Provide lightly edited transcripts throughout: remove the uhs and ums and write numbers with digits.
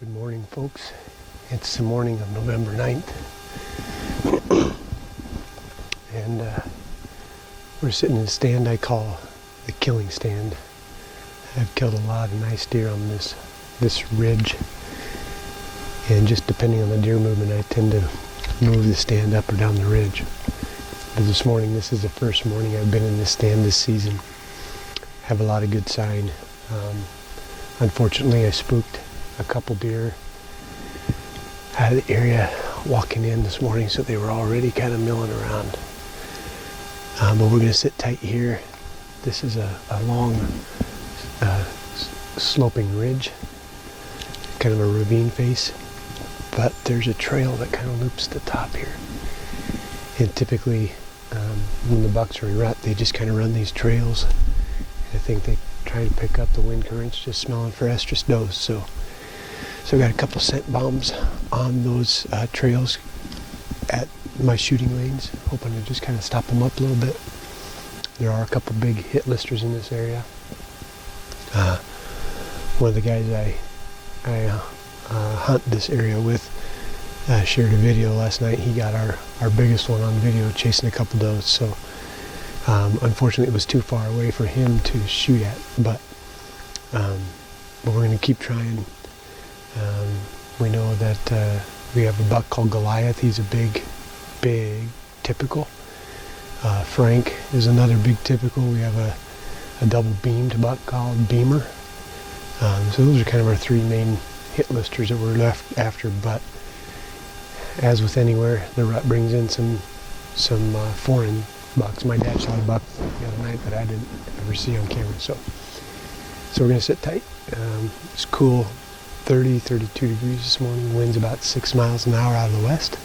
Good morning, folks. It's the morning of November 9th. And we're sitting in a stand I call the killing stand. I've killed a lot of nice deer on this ridge. And just depending on the deer movement, I tend to move the stand up or down the ridge. But this morning, this is the first morning I've been in this stand this season. Have a lot of good sign. Unfortunately, I spooked a couple deer out of the area walking in this morning, so they were already kind of milling around. But we're going to sit tight here. This is a long sloping ridge, kind of a ravine face, but there's a trail that kind of loops the top here. And typically, when the bucks are in rut, they just kind of run these trails. I think they try to pick up the wind currents, just smelling for estrus does. So I got a couple scent bombs on those trails at my shooting lanes, hoping to just kind of stop them up a little bit. There are a couple big hit listers in this area. One of the guys I hunt this area with shared a video last night. He got our biggest one on video chasing a couple does. So unfortunately, it was too far away for him to shoot at. But we're going to keep trying. We know that we have a buck called Goliath. He's a big typical. Frank is another big typical. We have a double beamed buck called Beamer. So those are kind of our three main hit listers that we're left after. But as with anywhere, the rut brings in some foreign bucks. My dad shot a buck the other night that I didn't ever see on camera. So we're going to sit tight. It's cool. 32 degrees this morning. Wind's about 6 miles an hour out of the west.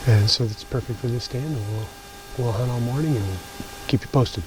And so that's perfect for this stand. And we'll hunt all morning and keep you posted.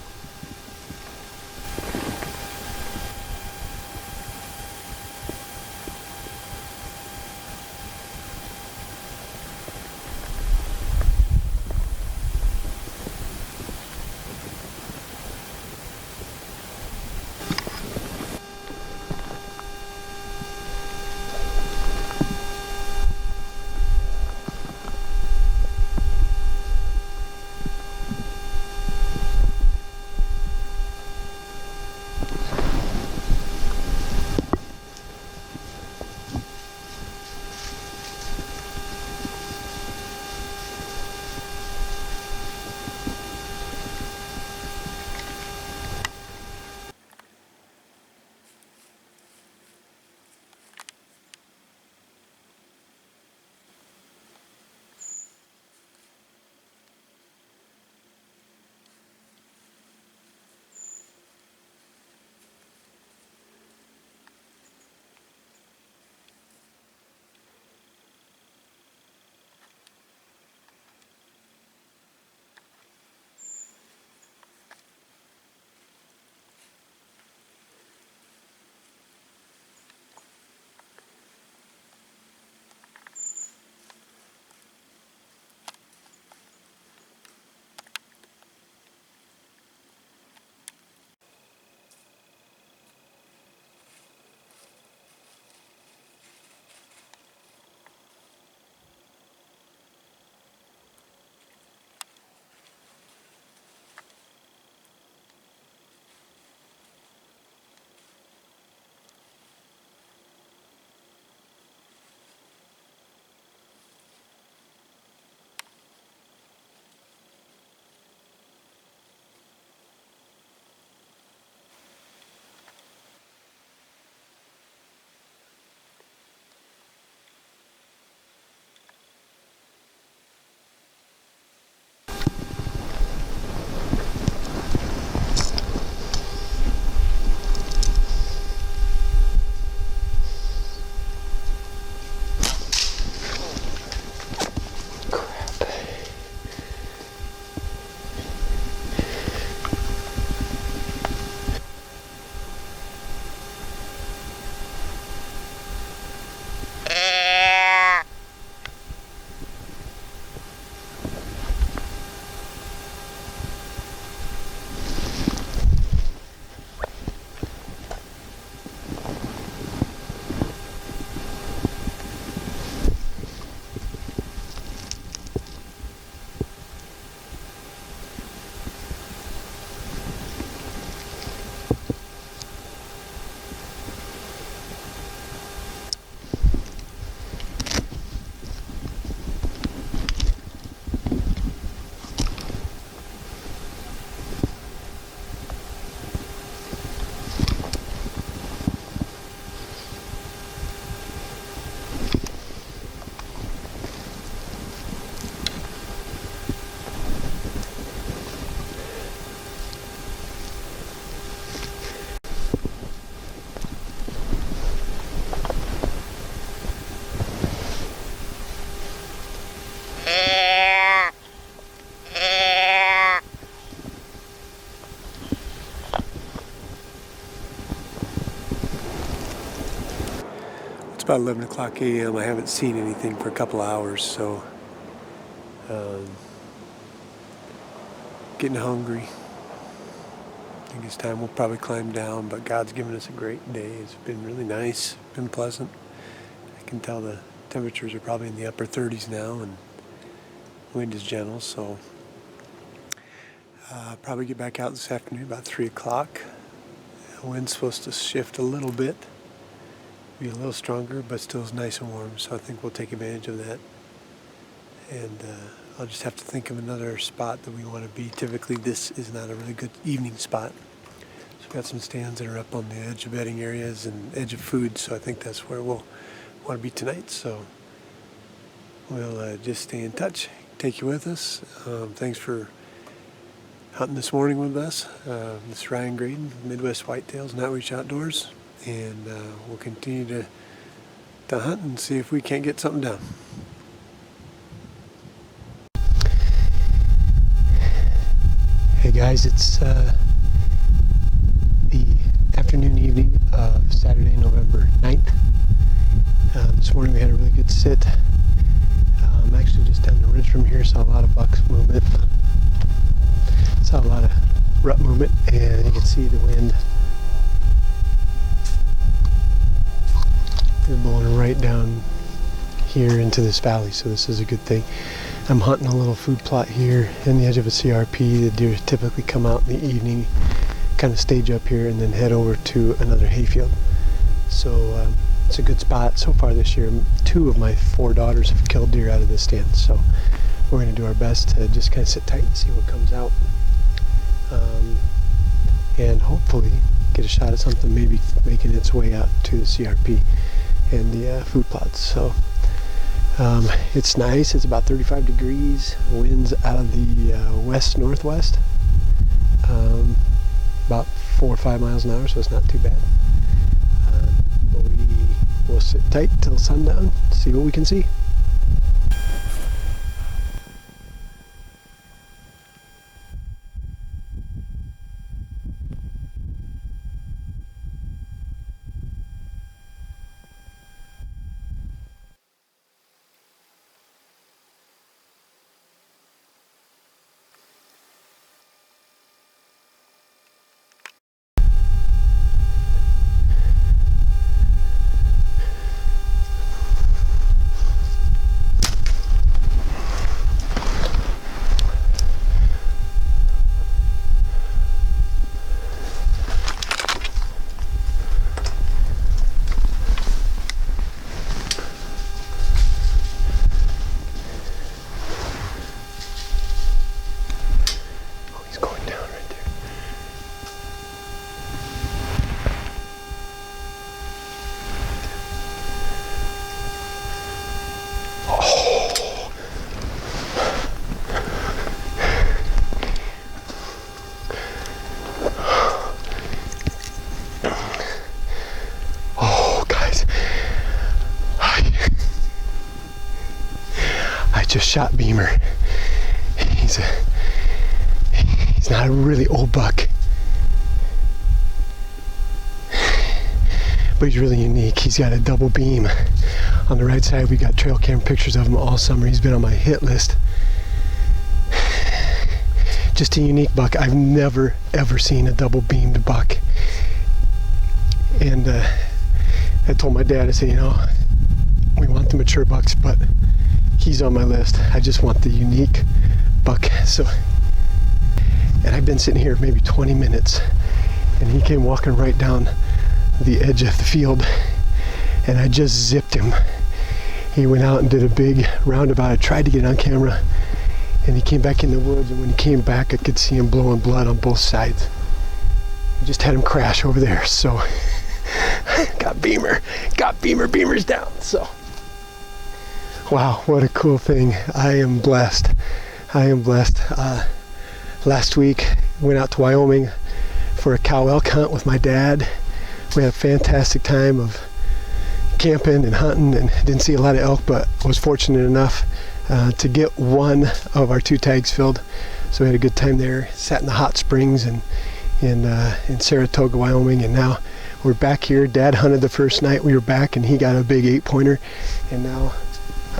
It's about 11 o'clock a.m. I haven't seen anything for a couple hours, so getting hungry. I think it's time we'll probably climb down, but God's given us a great day. It's been really nice, been pleasant. I can tell the temperatures are probably in the upper 30s now, and wind is gentle, so probably get back out this afternoon about 3 o'clock. The wind's supposed to shift a little bit, be a little stronger, but still is nice and warm, so I think we'll take advantage of that. And I'll just have to think of another spot that we want to be. Typically this is not a really good evening spot. So we've got some stands that are up on the edge of bedding areas and edge of food, so I think that's where we'll want to be tonight. So we'll just stay in touch, take you with us. Thanks for hunting this morning with us. This is Ryan Graydon, Midwest Whitetails and Outreach Outdoors, and we'll continue to hunt and see if we can't get something done. Hey guys, it's the afternoon evening of Saturday, November 9th. This morning we had a really good sit. I'm actually just down the ridge from here, saw a lot of bucks movement. Saw a lot of rut movement, and you can see the wind is blowing right down here into this valley, so this is a good thing. I'm hunting a little food plot here in the edge of a CRP. The deer typically come out in the evening, kind of stage up here, and then head over to another hayfield. So it's a good spot so far this year. 2 of my 4 daughters have killed deer out of this stand, so we're going to do our best to just kind of sit tight and see what comes out, and hopefully get a shot at something maybe making its way out to the CRP and the food plots. So it's nice. It's about 35 degrees. Winds out of the west-northwest, about 4 or 5 miles an hour, so it's not too bad. But we will sit tight till sundown, see what we can see. Just shot Beamer. He's not a really old buck, but he's really unique. He's got a double beam on the right side. We got trail cam pictures of him all summer. He's been on my hit list. Just a unique buck. I've never ever seen a double beamed buck, and I told my dad, I said, you know, we want the mature bucks, but he's on my list. I just want the unique buck. So, and I've been sitting here maybe 20 minutes, and he came walking right down the edge of the field, and I just zipped him. He went out and did a big roundabout. I tried to get it on camera, and he came back in the woods, and when he came back, I could see him blowing blood on both sides. I just had him crash over there. So got Beamer's down. So wow, what a cool thing. I am blessed. Last week, went out to Wyoming for a cow elk hunt with my dad. We had a fantastic time of camping and hunting, and didn't see a lot of elk, but was fortunate enough to get one of our 2 tags filled. So we had a good time there. Sat in the hot springs in Saratoga, Wyoming, and now we're back here. Dad hunted the first night we were back, and he got a big 8-pointer. And now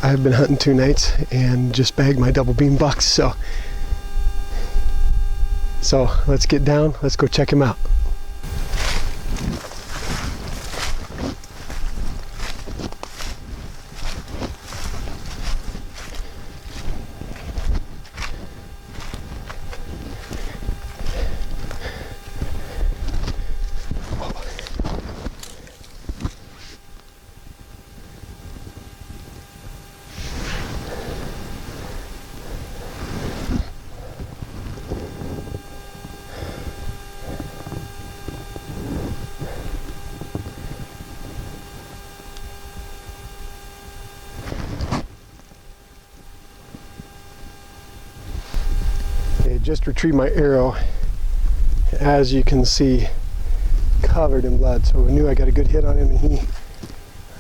I've been hunting 2 nights and just bagged my double beam bucks. So let's get down. Let's go check him out. Just retrieved my arrow, as you can see, covered in blood. So I knew I got a good hit on him, and he,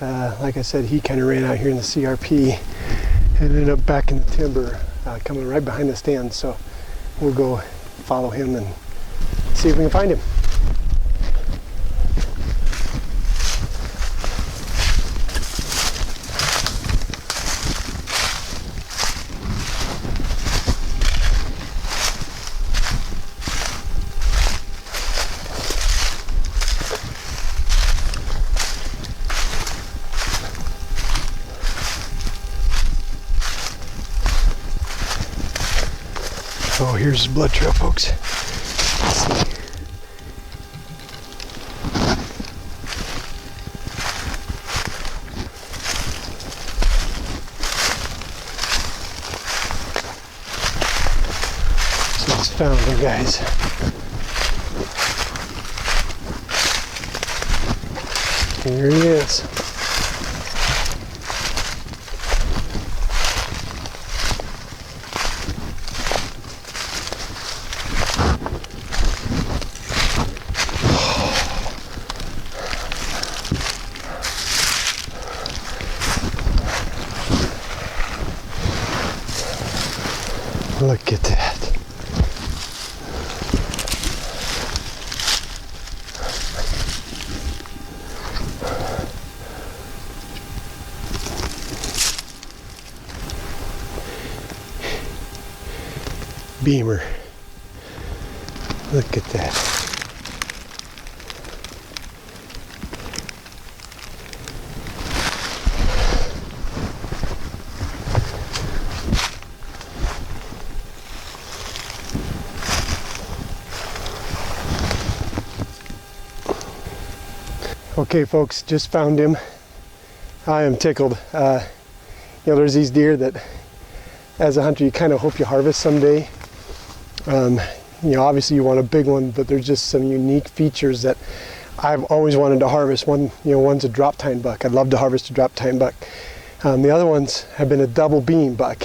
like I said, he kind of ran out here in the CRP and ended up back in the timber, coming right behind the stand. So we'll go follow him and see if we can find him. Oh, here's his blood trail, folks. Let's see. So it's found him, guys. Here he is. Look at that. Beamer. Look at that. Okay, folks, just found him. I am tickled. There's these deer that, as a hunter, you kind of hope you harvest someday. Obviously you want a big one, but there's just some unique features that I've always wanted to harvest. One's a drop tine buck. I'd love to harvest a drop tine buck. The other ones have been a double beam buck.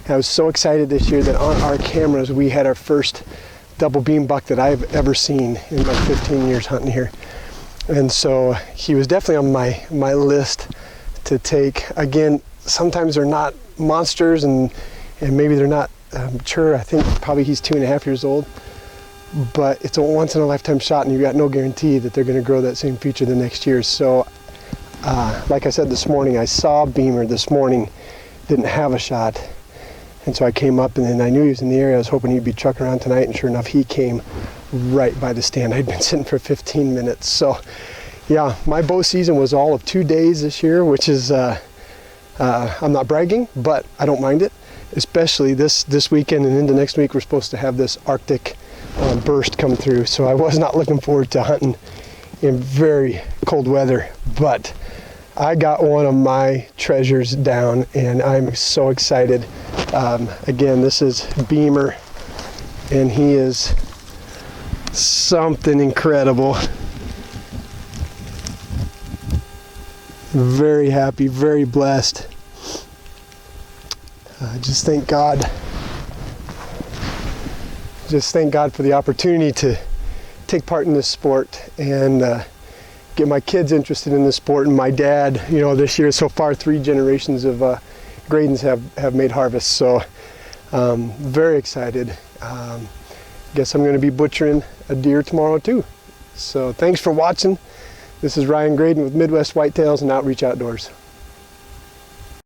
And I was so excited this year that on our cameras we had our first double beam buck that I've ever seen in my 15 years hunting here. And so he was definitely on my list to take. Again, sometimes they're not monsters, and maybe they're not mature. I think probably he's 2.5 years old, but it's a once in a lifetime shot, and you got no guarantee that they're going to grow that same feature the next year. So like I said this morning, I saw Beamer this morning, didn't have a shot, and so I came up, and then I knew he was in the area. I was hoping he'd be trucking around tonight, and sure enough, he came right by the stand. I'd been sitting for 15 minutes. So yeah, my bow season was all of 2 days this year, which is I'm not bragging, but I don't mind it, especially this weekend and into next week. We're supposed to have this Arctic burst come through, so I was not looking forward to hunting in very cold weather, but I got one of my treasures down, and I'm so excited. Again, this is Beamer, and he is something incredible. Very happy, very blessed. Just thank God for the opportunity to take part in this sport and get my kids interested in this sport. And my dad, this year so far 3 generations of Gradens have made harvest, so very excited. Guess I'm going to be butchering a deer tomorrow too. So thanks for watching. This is Ryan Graydon with Midwest Whitetails and Outreach Outdoors.